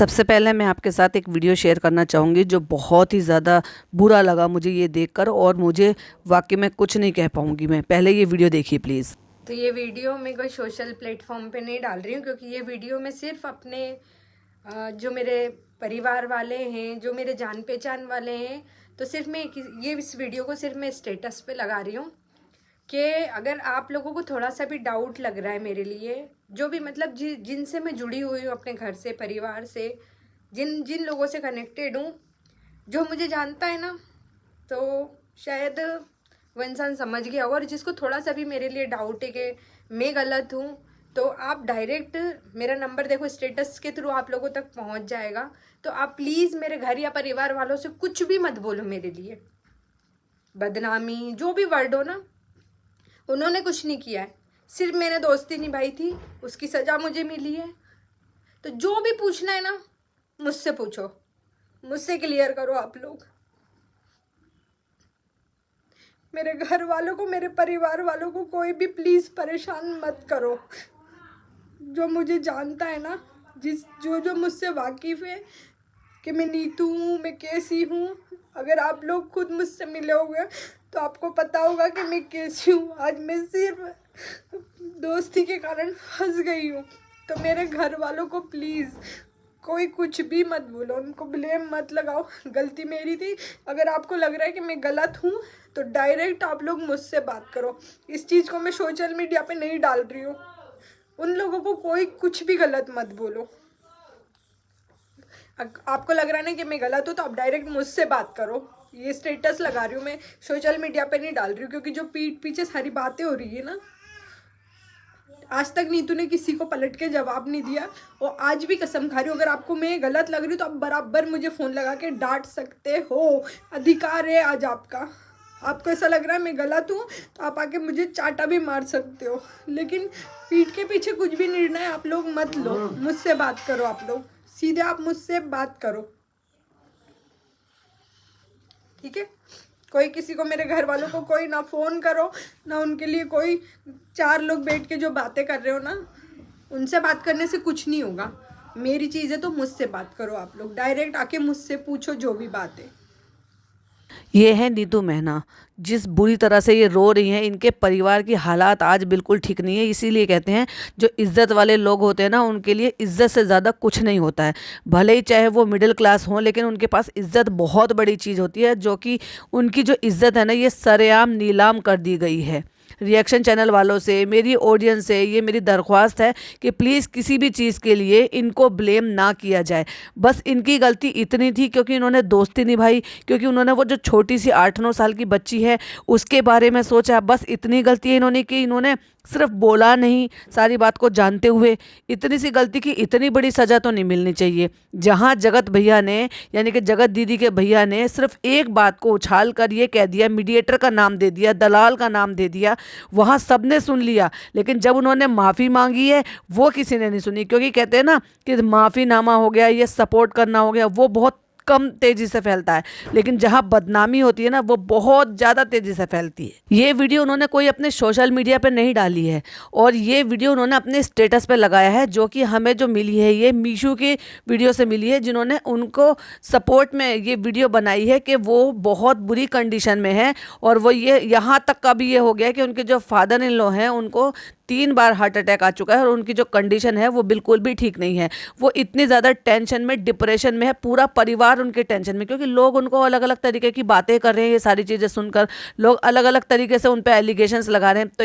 सबसे पहले मैं आपके साथ एक वीडियो शेयर करना चाहूँगी जो बहुत ही ज़्यादा बुरा लगा मुझे ये देखकर, और मुझे वाक़ई में कुछ नहीं कह पाऊँगी मैं। पहले ये वीडियो देखिए प्लीज़। तो ये वीडियो मैं कोई सोशल प्लेटफॉर्म पे नहीं डाल रही हूँ, क्योंकि ये वीडियो मैं सिर्फ अपने जो मेरे परिवार वाले हैं, जो मेरे जान पहचान वाले हैं, तो सिर्फ मैं ये इस वीडियो को सिर्फ मैं स्टेटस पे लगा रही हूँ कि अगर आप लोगों को थोड़ा सा भी डाउट लग रहा है मेरे लिए, जो भी मतलब जिनसे मैं जुड़ी हुई हूँ, अपने घर से, परिवार से, जिन जिन लोगों से कनेक्टेड हूँ, जो मुझे जानता है ना, तो शायद वो इंसान समझ गया होगा। और जिसको थोड़ा सा भी मेरे लिए डाउट है कि मैं गलत हूँ, तो आप डायरेक्ट मेरा नंबर देखो, स्टेटस के थ्रू आप लोगों तक पहुँच जाएगा। तो आप प्लीज़ मेरे घर या परिवार वालों से कुछ भी मत बोलो मेरे लिए, बदनामी जो भी वर्ड हो ना, उन्होंने कुछ नहीं किया है, सिर्फ मैंने दोस्ती निभाई थी, उसकी सज़ा मुझे मिली है। तो जो भी पूछना है ना, मुझसे पूछो, मुझसे क्लियर करो आप लोग। मेरे घर वालों को, मेरे परिवार वालों को कोई भी प्लीज़ परेशान मत करो। जो मुझे जानता है ना, जो मुझसे वाकिफ़ है कि मैं नीतू हूँ, मैं कैसी हूँ, अगर आप लोग खुद मुझसे मिले होंगे तो आपको पता होगा कि मैं कैसी हूँ। आज मैं सिर्फ दोस्ती के कारण फंस गई हूँ। तो मेरे घर वालों को प्लीज़ कोई कुछ भी मत बोलो, उनको ब्लेम मत लगाओ। गलती मेरी थी। अगर आपको लग रहा है कि मैं गलत हूँ, तो डायरेक्ट आप लोग मुझसे बात करो। इस चीज़ को मैं सोशल मीडिया पे नहीं डाल रही हूँ। उन लोगों को कोई कुछ भी गलत मत बोलो। आपको लग रहा है ना कि मैं गलत हूँ, तो आप डायरेक्ट मुझसे बात करो। ये स्टेटस लगा रही हूँ मैं, सोशल मीडिया पे नहीं डाल रही हूँ, क्योंकि जो पीठ पीछे सारी बातें हो रही है ना, आज तक नीतू ने किसी को पलट के जवाब नहीं दिया। और आज भी कसम खा रही हूँ, अगर आपको मैं गलत लग रही हूँ तो आप बराबर मुझे फ़ोन लगा के डांट सकते हो, अधिकार है आज आपका। आपको ऐसा लग रहा है मैं गलत हूँ, तो आप आके मुझे चाटा भी मार सकते हो, लेकिन पीठ के पीछे कुछ भी निर्णय आप लोग मत लो। मुझसे बात करो, आप लोग सीधे आप मुझसे बात करो, ठीक है। कोई किसी को, मेरे घर वालों को कोई ना फ़ोन करो, ना उनके लिए कोई 4 लोग बैठ के जो बातें कर रहे हो ना, उनसे बात करने से कुछ नहीं होगा। मेरी चीज़ है तो मुझसे बात करो, आप लोग डायरेक्ट आके मुझसे पूछो जो भी बात है। ये है नीतू मेहना, जिस बुरी तरह से ये रो रही हैं। इनके परिवार की हालात आज बिल्कुल ठीक नहीं है। इसीलिए कहते हैं जो इज्जत वाले लोग होते हैं ना, उनके लिए इज्जत से ज़्यादा कुछ नहीं होता है। भले ही चाहे वो मिडिल क्लास हों, लेकिन उनके पास इज्जत बहुत बड़ी चीज़ होती है, जो कि उनकी जो इज्जत है ना, ये सरेआम नीलाम कर दी गई है। रिएक्शन चैनल वालों से, मेरी ऑडियंस से ये मेरी दरख्वास्त है कि प्लीज़ किसी भी चीज़ के लिए इनको ब्लेम ना किया जाए। बस इनकी गलती इतनी थी क्योंकि इन्होंने दोस्ती निभाई, क्योंकि उन्होंने वो जो छोटी सी 8-9 साल की बच्ची है उसके बारे में सोचा। बस इतनी गलती है इन्होंने कि इन्होंने सिर्फ बोला नहीं, सारी बात को जानते हुए। इतनी सी गलती की इतनी बड़ी सज़ा तो नहीं मिलनी चाहिए। जहाँ जगत भैया ने, यानी कि जगत दीदी के भैया ने सिर्फ एक बात को उछाल कर ये कह दिया, मीडिएटर का नाम दे दिया, दलाल का नाम दे दिया, वहाँ सबने सुन लिया। लेकिन जब उन्होंने माफ़ी मांगी है, वो किसी ने नहीं सुनी। क्योंकि कहते हैं ना कि माफ़ीनामा हो गया, ये सपोर्ट करना हो गया, वो बहुत कम तेजी से फैलता है, लेकिन जहां बदनामी होती है ना, वो बहुत ज़्यादा तेजी से फैलती है। ये वीडियो उन्होंने कोई अपने सोशल मीडिया पे नहीं डाली है, और ये वीडियो उन्होंने अपने स्टेटस पे लगाया है, जो कि हमें जो मिली है ये मीशू की वीडियो से मिली है, जिन्होंने उनको सपोर्ट में ये वीडियो बनाई है कि वो बहुत बुरी कंडीशन में है। और वो ये यहाँ तक का भी ये हो गया कि उनके जो फादर इन लॉ हैं, उनको 3 बार हार्ट अटैक आ चुका है, और उनकी जो कंडीशन है वो बिल्कुल भी ठीक नहीं है। वो इतनी ज़्यादा टेंशन में, डिप्रेशन में है, पूरा परिवार उनके टेंशन में, क्योंकि लोग उनको अलग अलग तरीके की बातें कर रहे हैं। ये सारी चीज़ें सुनकर लोग अलग अलग तरीके से उन पर एलिगेशंस लगा रहे हैं। तो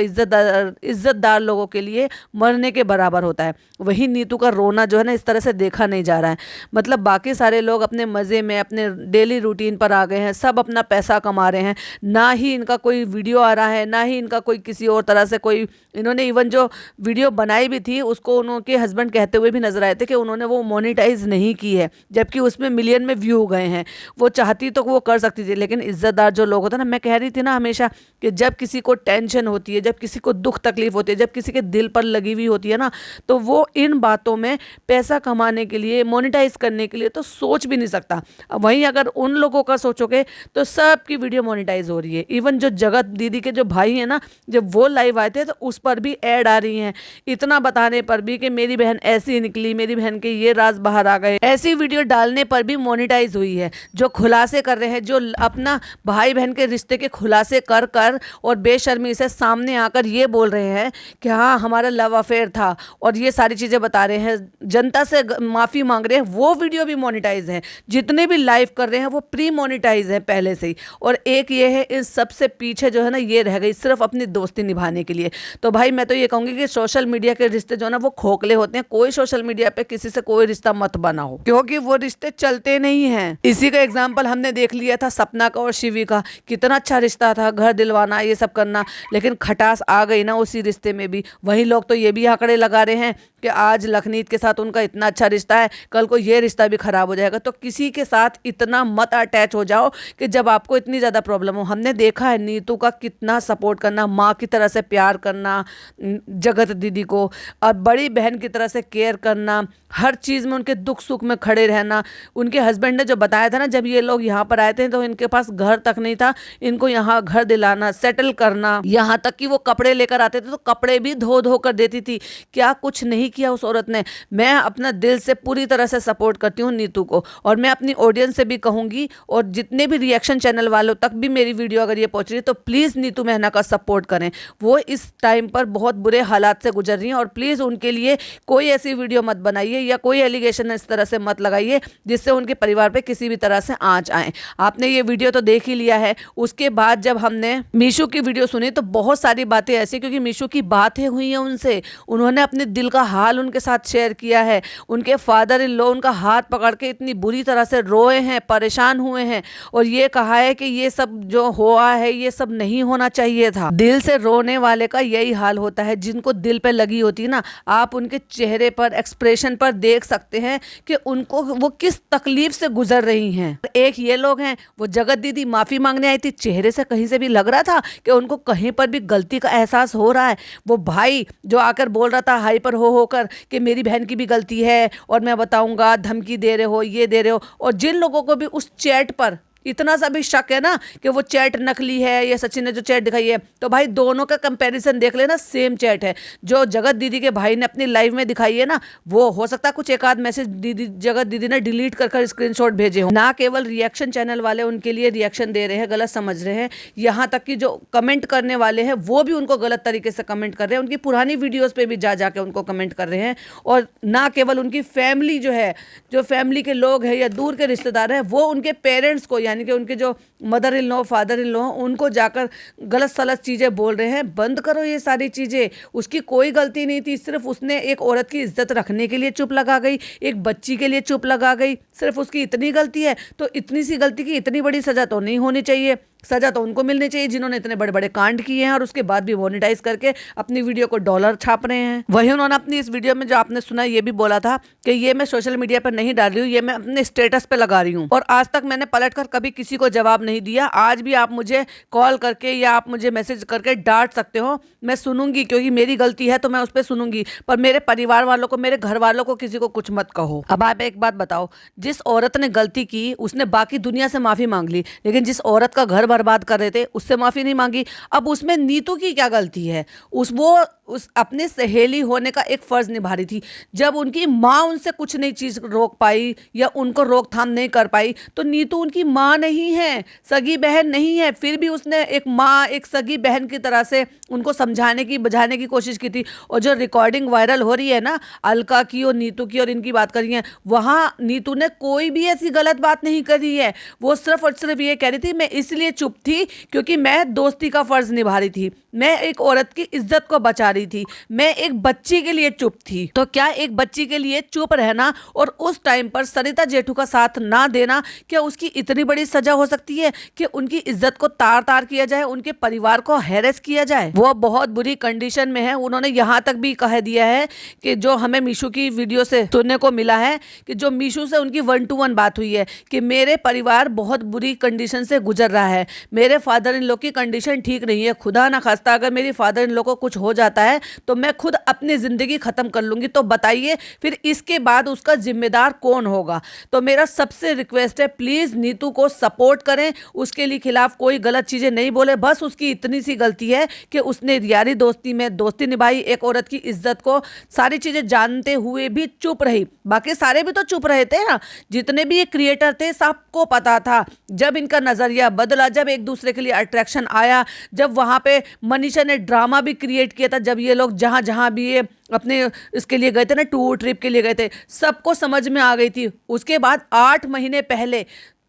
इज्जतदार लोगों के लिए मरने के बराबर होता है। वही नीतू का रोना जो है ना, इस तरह से देखा नहीं जा रहा है। मतलब बाकी सारे लोग अपने मज़े में, अपने डेली रूटीन पर आ गए हैं, सब अपना पैसा कमा रहे हैं। ना ही इनका कोई वीडियो आ रहा है, ना ही इनका कोई किसी और तरह से कोई, इन्होंने इवन जो वीडियो बनाई भी थी उसको उनके हस्बैंड कहते हुए भी नजर आए थे कि उन्होंने वो मोनेटाइज नहीं की है, जबकि उसमें मिलियन में व्यू गए हैं। वो चाहती तो वो कर सकती थी, लेकिन इज्जतदार जो लोग होते हैं ना, मैं कह रही थी ना हमेशा कि जब किसी को टेंशन होती है, जब किसी को दुख तकलीफ होती है, जब किसी के दिल पर लगी हुई होती है ना, तो वो इन बातों में पैसा कमाने के लिए, मोनेटाइज करने के लिए तो सोच भी नहीं सकता। वहीं अगर उन लोगों का सोचोगे तो सबकी वीडियो मोनेटाइज हो रही है। इवन जो जगत दीदी के जो भाई है ना, जब वो लाइव आए थे तो उस पर भी ऐड आ रही हैं, इतना बताने पर भी कि मेरी बहन ऐसी निकली, मेरी बहन के ये राज बाहर आ गए, ऐसी वीडियो डालने पर भी मोनेटाइज हुई है। जो खुलासे कर रहे हैं, जो अपना भाई बहन के रिश्ते के खुलासे कर कर और बेशर्मी से सामने आकर ये बोल रहे हैं कि हाँ हमारा लव अफेयर था और ये सारी चीज़ें बता रहे हैं, जनता से माफ़ी मांग रहे हैं, वो वीडियो भी मोनेटाइज हैं। जितने भी लाइव कर रहे हैं वो प्री मोनेटाइज हैं पहले से ही। और एक ये है, इस सबसे पीछे जो है ना ये रह गई सिर्फ अपनी दोस्ती निभाने के लिए। तो भाई मैं तो ये कहूँगी कि सोशल मीडिया के रिश्ते जो है ना वो खोखले होते हैं। कोई सोशल मीडिया पे किसी से कोई रिश्ता मत बनाओ, क्योंकि वो रिश्ते चलते नहीं हैं। इसी का एग्जाम्पल हमने देख लिया था सपना का और शिवी का, कितना अच्छा रिश्ता था, घर दिलवाना ये सब करना, लेकिन खटास आ गई ना उसी रिश्ते में भी। वही लोग तो ये भी आंकड़े लगा रहे हैं कि आज लखनीत के साथ उनका इतना अच्छा रिश्ता है, कल को ये रिश्ता भी खराब हो जाएगा। तो किसी के साथ इतना मत अटैच हो जाओ कि जब आपको इतनी ज़्यादा प्रॉब्लम हो। हमने देखा है नीतू का कितना सपोर्ट करना, माँ की तरह से प्यार करना जगत दीदी को, और बड़ी बहन की तरह से केयर करना, हर चीज़ में उनके दुख सुख में खड़े रहना। उनके हस्बैंड ने जो बताया था ना, जब ये लोग यहाँ पर आए थे तो इनके पास घर तक नहीं था, इनको यहाँ घर दिलाना, सेटल करना, यहाँ तक कि वो कपड़े लेकर आते थे तो कपड़े भी धो धो कर देती थी। क्या कुछ नहीं किया उस औरत ने। मैं अपना दिल से पूरी तरह से सपोर्ट करती हूँ नीतू को, और मैं अपनी ऑडियंस से भी कहूँगी, और जितने भी रिएक्शन चैनल वालों तक भी मेरी वीडियो अगर ये पहुँच रही है तो प्लीज़ नीतू मेहना का सपोर्ट करें। वो इस टाइम पर बहुत बुरे हालात से गुजर रही हैं, और प्लीज़ उनके लिए कोई ऐसी वीडियो मत बनाइए या कोई एलिगेशन इस तरह से मत लगाइए जिससे उनके परिवार पे किसी भी तरह से आंच आए। आपने ये वीडियो तो देख ही लिया है। उसके बाद जब हमने मीशू की वीडियो सुनी तो बहुत सारी बातें ऐसी, क्योंकि मीशू की बातें हुई हैं उनसे, उन्होंने अपने दिल का हाल उनके साथ शेयर किया है। उनके फादर इन लॉ उनका हाथ पकड़ के इतनी बुरी तरह से रोए हैं, परेशान हुए हैं, और ये कहा है कि ये सब जो हुआ है ये सब नहीं होना चाहिए था। दिल से रोने वाले का यही हाल होता है। जिनको दिल पे लगी होती है ना, आप उनके चेहरे पर, एक्सप्रेशन पर देख सकते हैं कि उनको वो किस तकलीफ से गुजर रही हैं। एक ये लोग हैं, वो जगत दीदी माफी मांगने आई थी, चेहरे से कहीं से भी लग रहा था कि उनको कहीं पर भी गलती का एहसास हो रहा है। वो भाई जो आकर बोल रहा था हाइपर हो होकर कि मेरी बहन की भी गलती है और मैं बताऊंगा, धमकी दे रहे हो, ये दे रहे हो, और जिन लोगों को भी उस चैट पर इतना सा भी शक है ना कि वो चैट नकली है, या सचिन ने जो चैट दिखाई है, तो भाई दोनों का कंपैरिजन देख लेना, सेम चैट है। जो जगत दीदी के भाई ने अपनी लाइव में दिखाई है ना, वो हो सकता है कुछ एक आध मैसेज दीदी जगत दीदी ने डिलीट कर स्क्रीनशॉट भेजे हो। ना केवल रिएक्शन चैनल वाले उनके लिए रिएक्शन दे रहे हैं, गलत समझ रहे हैं, यहाँ तक कि जो कमेंट करने वाले हैं वो भी उनको गलत तरीके से कमेंट कर रहे हैं। उनकी पुरानी वीडियोज़ पे भी जा जाके उनको कमेंट कर रहे हैं। और ना केवल उनकी फैमिली जो है, जो फैमिली के लोग हैं या दूर के रिश्तेदार हैं, वो उनके पेरेंट्स को, यानी कि उनके जो mother in law, father in law, उनको जाकर गलत सलत चीज़ें बोल रहे हैं। बंद करो ये सारी चीज़ें। उसकी कोई गलती नहीं थी, सिर्फ उसने एक औरत की इज्जत रखने के लिए चुप लगा गई, एक बच्ची के लिए चुप लगा गई, सिर्फ उसकी इतनी गलती है। तो इतनी सी गलती की इतनी बड़ी सज़ा तो नहीं होनी चाहिए। सज़ा तो उनको मिलनी चाहिए जिन्होंने इतने बड़े बड़े कांड किए हैं और उसके बाद भी मोनेटाइज करके अपनी वीडियो को डॉलर छाप रहे हैं। वही उन्होंने अपनी इस वीडियो में जो आपने सुना ये भी बोला था कि ये मैं सोशल मीडिया पर नहीं डाल रही हूँ, ये मैं अपने स्टेटस पे लगा रही हूँ, और आज तक मैंने पलटकर कभी किसी को जवाब नहीं दिया। आज भी आप मुझे कॉल करके या आप मुझे मैसेज करके डांट सकते हो, मैं सुनूंगी, क्योंकि मेरी गलती है तो मैं उस पर सुनूंगी, पर मेरे परिवार वालों को, मेरे घर वालों को, किसी को कुछ मत कहो। अब आप एक बात बताओ, जिस औरत ने गलती की उसने बाकी दुनिया से माफ़ी मांग ली, लेकिन जिस औरत का घर बर्बाद कर रहे थे उससे माफ़ी नहीं मांगी। अब उसमें नीतू की क्या गलती है? उस अपने सहेली होने का एक फ़र्ज़ निभा रही थी। जब उनकी माँ उनसे कुछ नई चीज़ रोक पाई या उनको रोकथाम नहीं कर पाई, तो नीतू उनकी माँ नहीं है, सगी बहन नहीं है, फिर भी उसने एक माँ, एक सगी बहन की तरह से उनको समझाने की, बुझाने की कोशिश की थी। और जो रिकॉर्डिंग वायरल हो रही है ना, अलका की और नीतू की, और इनकी बात कर रही है, वहाँ नीतू ने कोई भी ऐसी गलत बात नहीं करी है। वो सिर्फ और सिर्फ ये कह रही थी मैं इसलिए चुप थी क्योंकि मैं दोस्ती का फ़र्ज़ निभा रही थी, मैं एक औरत की इज्जत को बचा रही थी, मैं एक बच्ची के लिए चुप थी। तो क्या एक बच्ची के लिए चुप रहना और उस टाइम पर सरिता जेठू का साथ ना देना, क्या उसकी इतनी बड़ी सजा हो सकती है कि उनकी इज्जत को तार तार किया जाए, उनके परिवार को हैरेस किया जाए? वो बहुत बुरी कंडीशन में है। उन्होंने यहाँ तक भी कह दिया है कि जो हमें मीशू की वीडियो से सुनने को मिला है कि जो मीशू से उनकी 1-to-1 बात हुई है कि मेरे परिवार बहुत बुरी कंडीशन से गुजर रहा है, मेरे फादर इन लॉ की कंडीशन ठीक नहीं है, खुदा ना खास्ता अगर मेरी फादर इन लॉ को कुछ हो जाता है तो मैं खुद अपनी ज़िंदगी ख़त्म कर लूँगी। तो बताइए फिर इसके बाद उसका जिम्मेदार कौन होगा। तो मेरा सबसे रिक्वेस्ट है, प्लीज़ नीतू को सपोर्ट करें, उसके लिए खिलाफ कोई गलत चीज़ें नहीं बोले। बस उसकी इतनी सी गलती है कि उसने यारी दोस्ती में दोस्ती निभाई, एक औरत की इज्जत को सारी चीज़ें जानते हुए भी चुप रही। बाकी सारे भी तो चुप रहे थे ना, जितने भी ये क्रिएटर थे सबको पता था। जब इनका नज़रिया बदला, जब एक दूसरे के लिए अट्रैक्शन आया, जब वहाँ पे मनीषा ने ड्रामा भी क्रिएट किया था, जब ये लोग जहाँ जहाँ भी ये अपने इसके लिए गए थे ना, टूर ट्रिप के लिए गए थे, सबको समझ में आ गई थी। उसके बाद 8 महीने पहले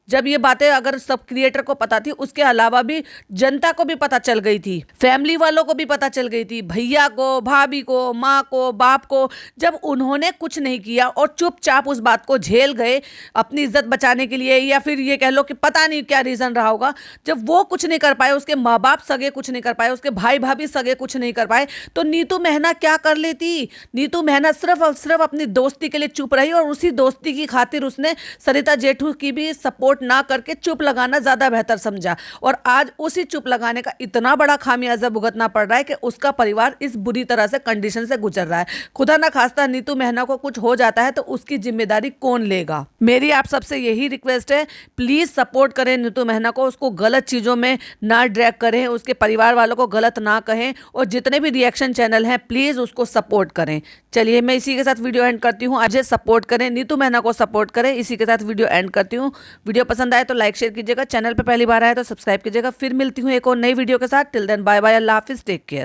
जब ये बातें अगर सब क्रिएटर को पता थी, उसके अलावा भी जनता को भी पता चल गई थी, फैमिली वालों को भी पता चल गई थी, भैया को, भाभी को, माँ को, बाप को। जब उन्होंने कुछ नहीं किया और चुपचाप उस बात को झेल गए अपनी इज्जत बचाने के लिए, या फिर ये कह लो कि पता नहीं क्या रीज़न रहा होगा, जब वो कुछ नहीं कर पाए, उसके माँ बाप सगे कुछ नहीं कर पाए, उसके भाई भाभी सगे कुछ नहीं कर पाए, तो नीतू मेहना क्या कर लेती। नीतू मेहना सिर्फ और सिर्फ अपनी दोस्ती के लिए चुप रही और उसी दोस्ती की खातिर उसने सरिता जेठू की भी सपोर्ट ना करके चुप लगाना ज्यादा बेहतर समझा। और आज उसी चुप लगाने का इतना बड़ा खामियाजा भुगतना पड़ रहा है कि उसका परिवार इस बुरी तरह से कंडीशन से गुजर रहा है। खुदा ना खास्ता नीतू मेहना को कुछ हो जाता है तो उसकी जिम्मेदारी कौन लेगा। मेरी आप सबसे यही रिक्वेस्ट है, प्लीज सपोर्ट करें नीतू मेहना को, उसको गलत चीजों में ना ड्रैग करें, उसके परिवार वालों को गलत ना कहें, और जितने भी रिएक्शन चैनल हैं प्लीज उसको सपोर्ट करें। चलिए मैं इसी के साथ वीडियो एंड करती हूँ। आज सपोर्ट करें, नीतू मेहना को सपोर्ट करें। इसी के साथ वीडियो एंड करती हूँ। वीडियो पसंद आए तो लाइक शेयर कीजिएगा, चैनल पे पहली बार आए तो सब्सक्राइब कीजिएगा। फिर मिलती हूँ एक और नई वीडियो के साथ। टिल देन बाय बाय, अल्लाह हाफिज, टेक केयर।